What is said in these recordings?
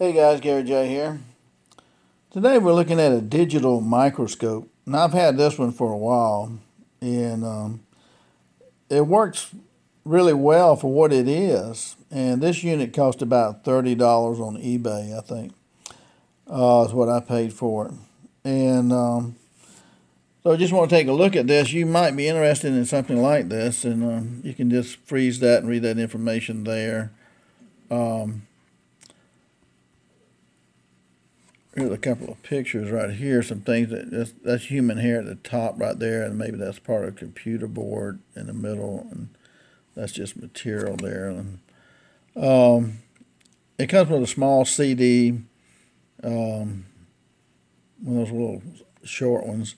Hey guys, Gary J here. Today we're looking at a digital microscope. Now I've had this one for a while, and it works really well for what it is. And this unit cost about $30 on eBay, I think. Is what I paid for it. And so I just want to take a look at this. You might be interested in something like this, and you can just freeze that and read that information there. Here's a couple of pictures right here. Some things that's human hair at the top right there, and maybe that's part of a computer board in the middle, and that's just material there. And it comes with a small CD, one of those little short ones,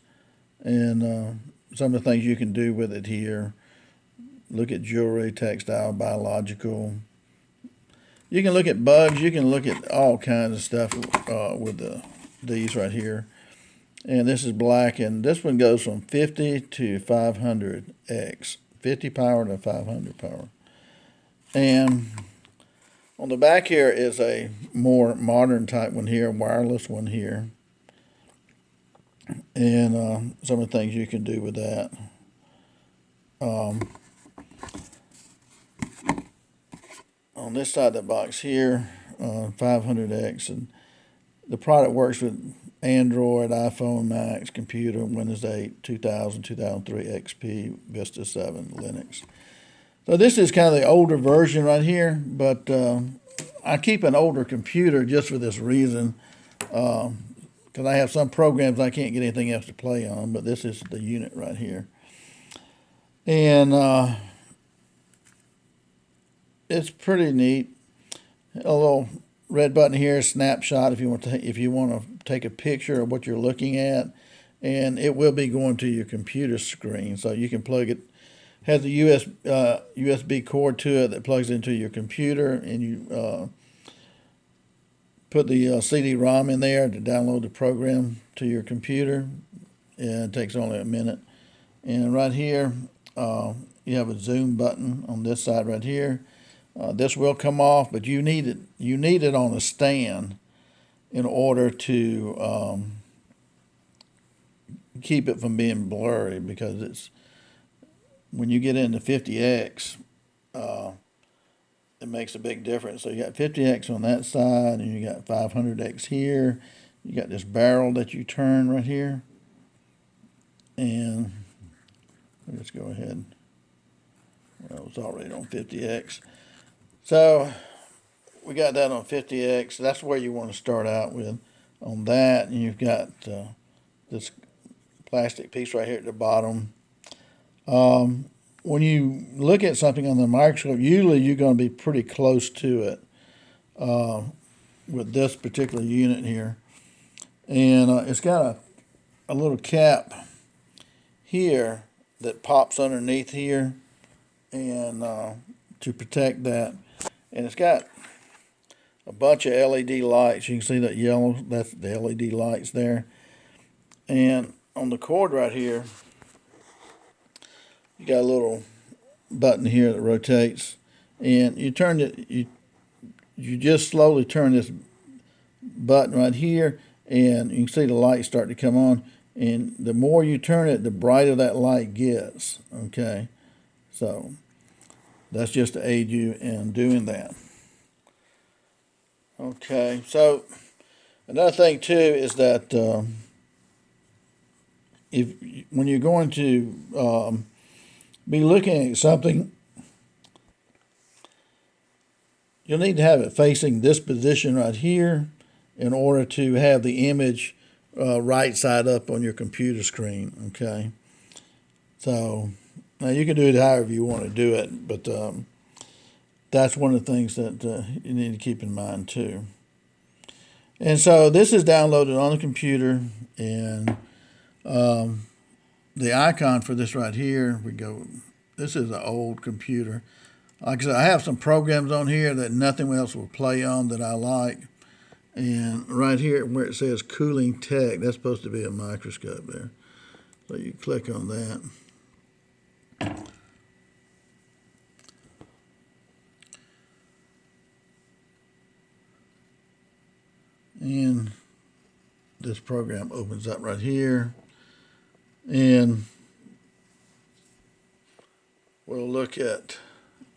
and some of the things you can do with it here. Look at jewelry, textile, biological. You can look at bugs. You can look at all kinds of stuff with these right here. And this is black, and this one goes from 50 to 500x, 50 power to 500 power. And on the back here is a more modern type one here, wireless one here. And some of the things you can do with that. On this side of the box here, 500x, and the product works with Android, iPhone, Macs, computer, Windows 8, 2000, 2003, XP, Vista 7, Linux. So this is kind of the older version right here, but I keep an older computer just for this reason, because I have some programs I can't get anything else to play on, but this is the unit right here. And it's pretty neat. A little red button here, snapshot if you want to take a picture of what you're looking at, and it will be going to your computer screen. So you can plug it. Has a USB cord to it that plugs into your computer, and you put the CD-ROM in there to download the program to your computer. And it takes only a minute. And right here, you have a zoom button on this side right here. This will come off, but you need it. You need it on a stand in order to keep it from being blurry, because it's when you get into 50x, it makes a big difference. So you got 50x on that side, and you got 500x here. You got this barrel that you turn right here, and let's go ahead. Well, it's already on 50x. So we got that on 50x. That's where you want to start out with on that. And you've got this plastic piece right here at the bottom. When you look at something on the microscope, usually you're going to be pretty close to it with this particular unit here. And it's got a little cap here that pops underneath here, and to protect that. And it's got a bunch of LED lights. You can see that yellow, that's the LED lights there. And on the cord right here, you got a little button here that rotates. And you turn it, you just slowly turn this button right here, and you can see the light start to come on. And the more you turn it, the brighter that light gets. Okay, so that's just to aid you in doing that. Okay, so another thing too is that when you're going to be looking at something, you'll need to have it facing this position right here in order to have the image right side up on your computer screen. Okay, so now you can do it however you want to do it, but that's one of the things that you need to keep in mind too. And so this is downloaded on the computer, and the icon for this right here, this is an old computer. Like I said, I have some programs on here that nothing else will play on that I like. And right here where it says cooling tech, that's supposed to be a microscope there. So you click on that. this program opens up right here, and we'll look at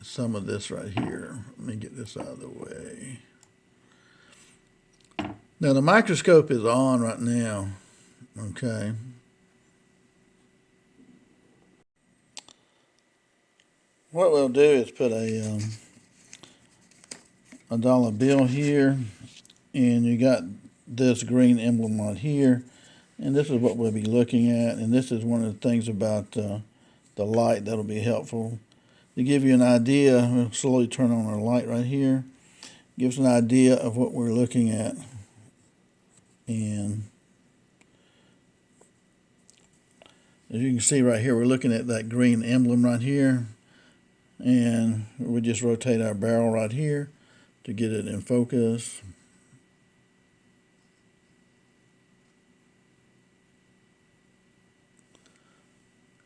some of this right here. Let me get this out of the way. Now the microscope is on right now, okay? What we'll do is put a dollar bill here, and you got this green emblem right here, and this is what we'll be looking at, and this is one of the things about the light that'll be helpful. To give you an idea, we'll slowly turn on our light right here. Gives an idea of what we're looking at. And as you can see right here, we're looking at that green emblem right here. And we just rotate our barrel right here to get it in focus.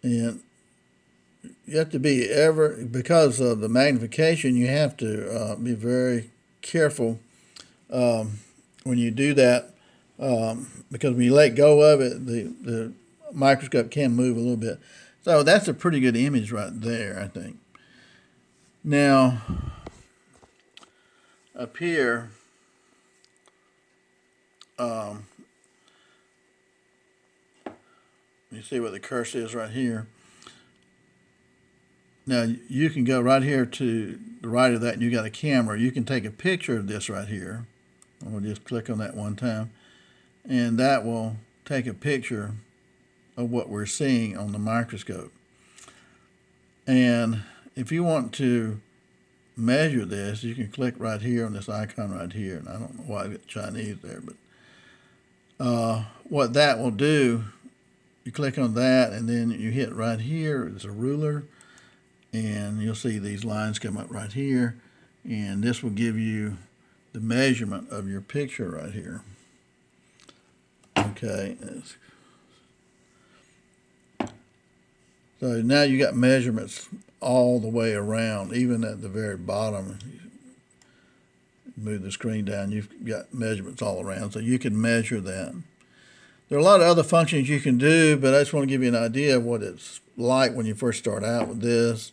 And you have to be because of the magnification, you have to be very careful when you do that, because when you let go of it, the microscope can move a little bit. So that's a pretty good image right there, I think. Now, up here, you see what the cursor is right here. Now, you can go right here to the right of that, and you got a camera. You can take a picture of this right here. I'll just click on that one time, and that will take a picture of what we're seeing on the microscope. And if you want to measure this, you can click right here on this icon right here. And I don't know why I got Chinese there, but what that will do, you click on that, and then you hit right here. It's a ruler, and you'll see these lines come up right here, and this will give you the measurement of your picture right here. Okay. So now you got measurements all the way around, even at the very bottom. Move the screen down, you've got measurements all around, so you can measure that. There are a lot of other functions you can do, but I just want to give you an idea of what it's like when you first start out with this.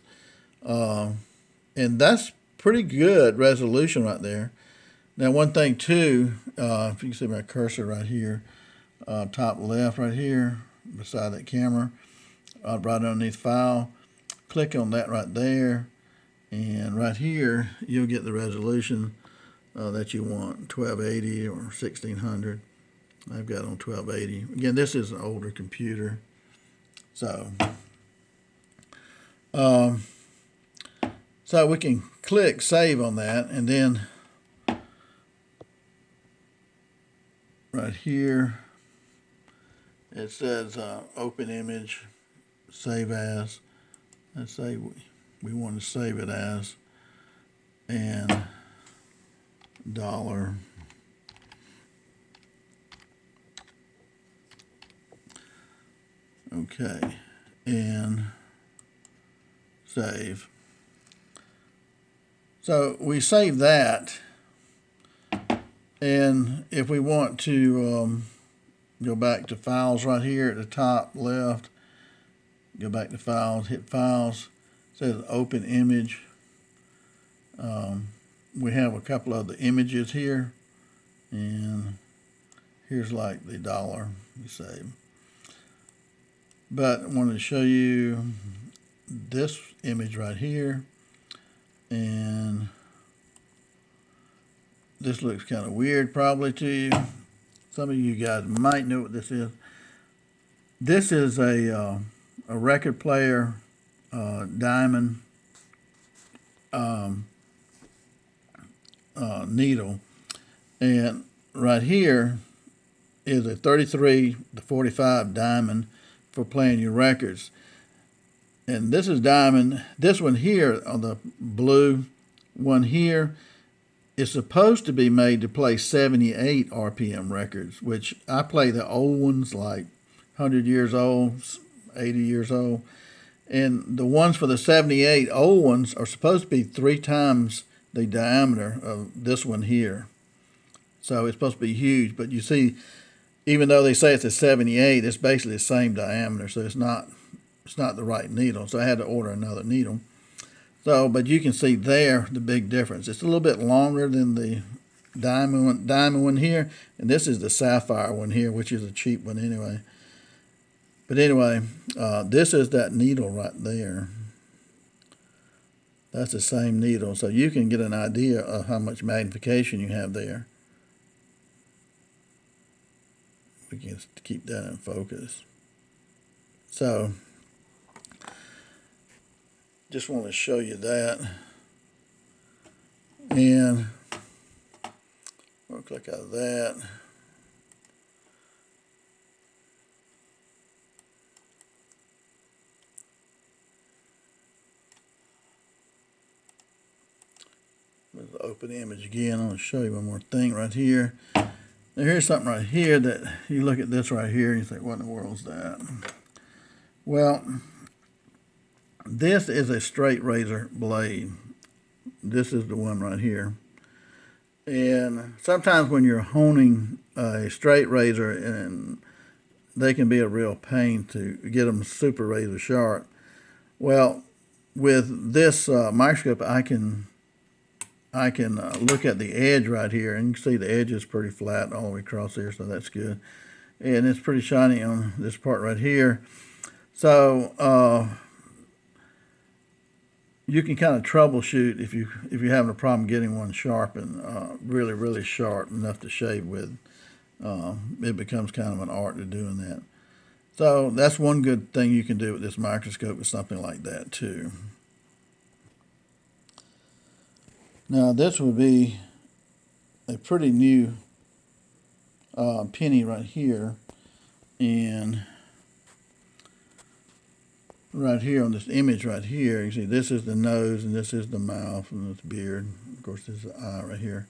And that's pretty good resolution right there. Now, one thing too, if you can see my cursor right here, top left right here, beside that camera, right underneath File, click on that right there, and right here you'll get the resolution that you want, 1280 or 1600. I've got on 1280. Again, this is an older computer, so we can click Save on that, and then right here it says Open Image, Save As. Let's say we want to save it as, and dollar. Okay, and save. So we save that, and if we want to go back to Files right here at the top left, go back to Files, hit Files, it says Open Image. We have a couple of the images here, and here's like the dollar we save. But I wanted to show you this image right here, and this looks kind of weird probably to you. Some of you guys might know what this is. This is a record player diamond needle, and right here is a 33 to 45 diamond for playing your records. And this is diamond. This one here on the blue one here is supposed to be made to play 78 RPM records, which I play the old ones, like 100 years old, 80 years old. And the ones for the 78 old ones are supposed to be 3 times the diameter of this one here. So it's supposed to be huge. But you see, even though they say it's a 78, it's basically the same diameter, so it's not the right needle. So I had to order another needle. So, but you can see there the big difference. It's a little bit longer than the diamond one here, and this is the sapphire one here, which is a cheap one anyway. But anyway, this is that needle right there. That's the same needle, so you can get an idea of how much magnification you have there. We can keep that in focus. So, just want to show you that. And we'll click out of that. Let's open the image again. I'm going to show you one more thing right here. Now here's something right here that you look at this right here and you think, what in the world is that? Well, this is a straight razor blade. This is the one right here. And sometimes when you're honing a straight razor, and they can be a real pain to get them super razor sharp. Well, with this microscope, I can look at the edge right here, and you can see the edge is pretty flat all the way across here, so that's good. And it's pretty shiny on this part right here. So you can kind of troubleshoot if you're having a problem getting one sharp and really, really sharp enough to shave with. It becomes kind of an art to doing that. So that's one good thing you can do with this microscope, is something like that too. Now this would be a pretty new penny right here, and right here on this image right here, you see this is the nose and this is the mouth and this beard. Of course, this is the eye right here.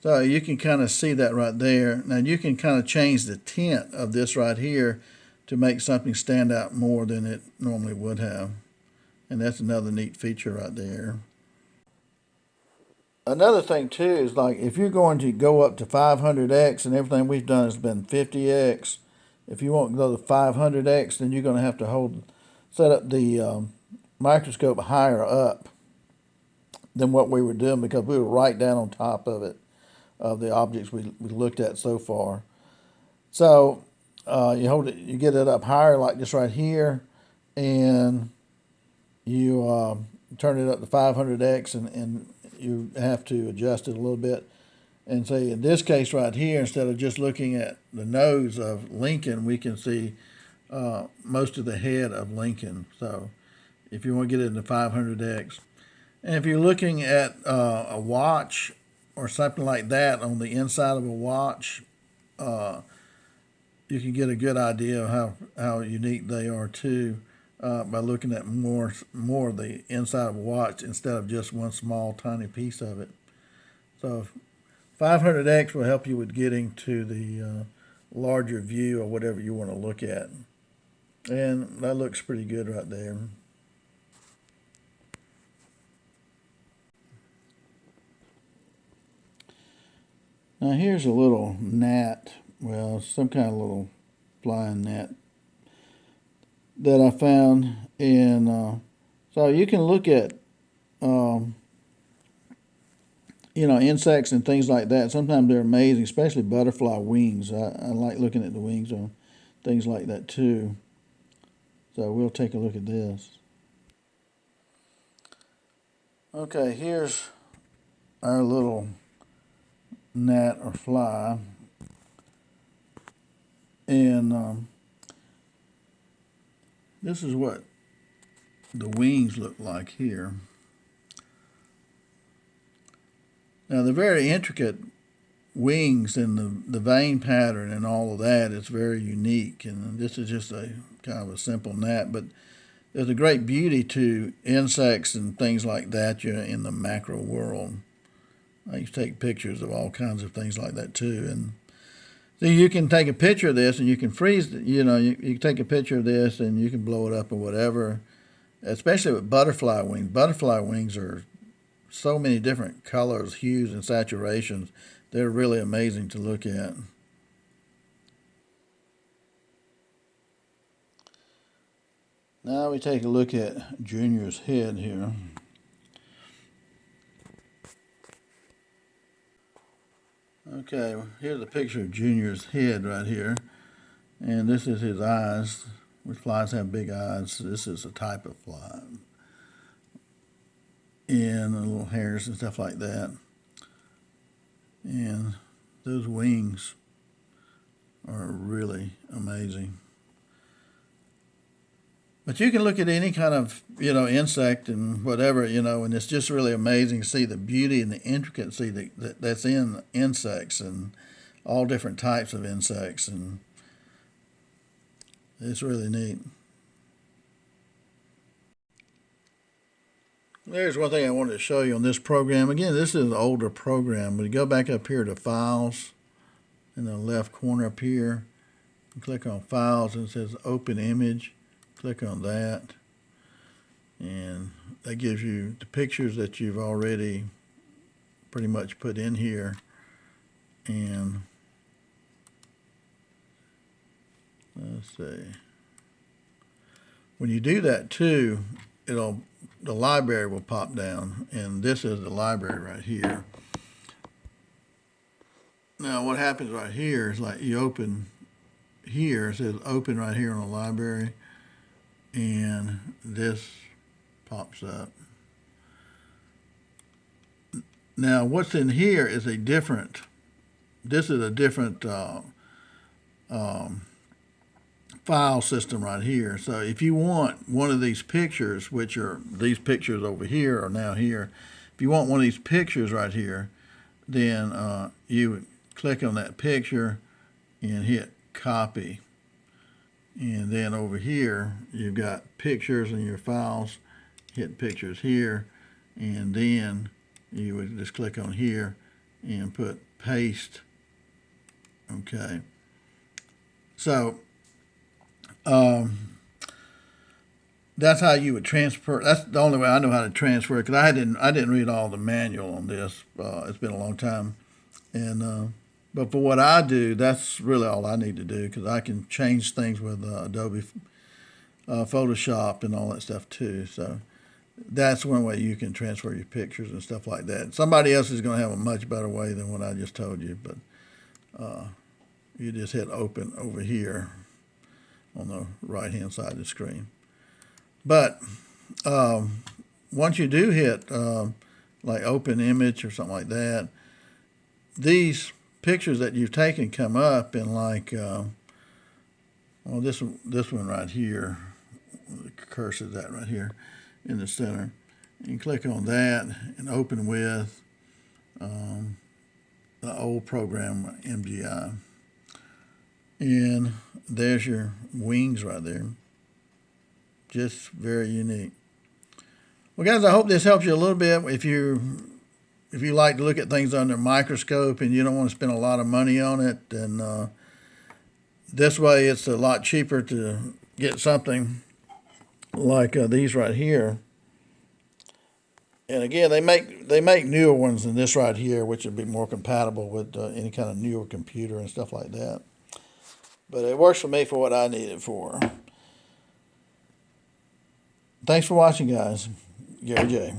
So you can kind of see that right there. Now you can kind of change the tint of this right here to make something stand out more than it normally would have. And that's another neat feature right there. Another thing too is, like, if you're going to go up to 500x, and everything we've done has been 50x, if you want to go to 500x, then you're going to have to set up the microscope higher up than what we were doing, because we were right down on top of it, of the objects we looked at so far. So you get it up higher like this right here, and you turn it up to 500x, and you have to adjust it a little bit. And say in this case right here, instead of just looking at the nose of Lincoln, we can see most of the head of Lincoln. So if you want to get it into 500x. And if you're looking at a watch or something like that on the inside of a watch, you can get a good idea of how unique they are too, by looking at more of the inside of a watch instead of just one small tiny piece of it. So 500x will help you with getting to the larger view of whatever you want to look at. And that looks pretty good right there. Now here's a little gnat, well, some kind of little flying gnat that I found. And so you can look at insects and things like that. Sometimes they're amazing, especially butterfly wings. I like looking at the wings on things like that too. So we'll take a look at this. Okay, here's our little gnat or fly. And this is what the wings look like here. Now the very intricate wings and the vein pattern and all of that is very unique, and this is just a kind of a simple gnat, but there's a great beauty to insects and things like that in the macro world. I used to take pictures of all kinds of things like that too, and so you can take a picture of this and you can freeze it. You can take a picture of this and you can blow it up or whatever, especially with butterfly wings. Butterfly wings are so many different colors, hues, and saturations. They're really amazing to look at. Now we take a look at Junior's head here. Okay, here's a picture of Junior's head right here. And this is his eyes, which flies have big eyes. So this is a type of fly. And the little hairs and stuff like that. And those wings are really amazing. But you can look at any kind of, insect and whatever, and it's just really amazing to see the beauty and the intricacy that's in insects and all different types of insects. And it's really neat. There's one thing I wanted to show you on this program. Again, this is an older program. But you go back up here to Files in the left corner up here. And click on Files and it says Open Image. Click on that. And that gives you the pictures that you've already pretty much put in here. And let's see. When you do that too, the library will pop down, and this is the library right here. Now what happens right here is like you open here, it says open right here on the library, and this pops up. Now what's in here is a different file system right here. So if you want one of these pictures, which are these pictures over here are now here, if you want one of these pictures right here, then you would click on that picture and hit copy. And then over here you've got pictures in your files, hit pictures here, and then you would just click on here and put paste. Okay, so that's how you would transfer. That's the only way I know how to transfer it, because I didn't read all the manual on this. It's been a long time, and but for what I do, that's really all I need to do, because I can change things with Adobe Photoshop and all that stuff too. So that's one way you can transfer your pictures and stuff like that. Somebody else is going to have a much better way than what I just told you, but you just hit open over here on the right hand side of the screen. But once you do hit like open image or something like that, these pictures that you've taken come up in like this one right here, the cursor is that right here in the center, and click on that and open with the old program MGI. And there's your wings right there. Just very unique. Well, guys, I hope this helps you a little bit. If you like to look at things under a microscope and you don't want to spend a lot of money on it, then this way it's a lot cheaper to get something like these right here. And again, they make newer ones than this right here, which would be more compatible with any kind of newer computer and stuff like that. But it works for me for what I need it for. Thanks for watching, guys. Gary J.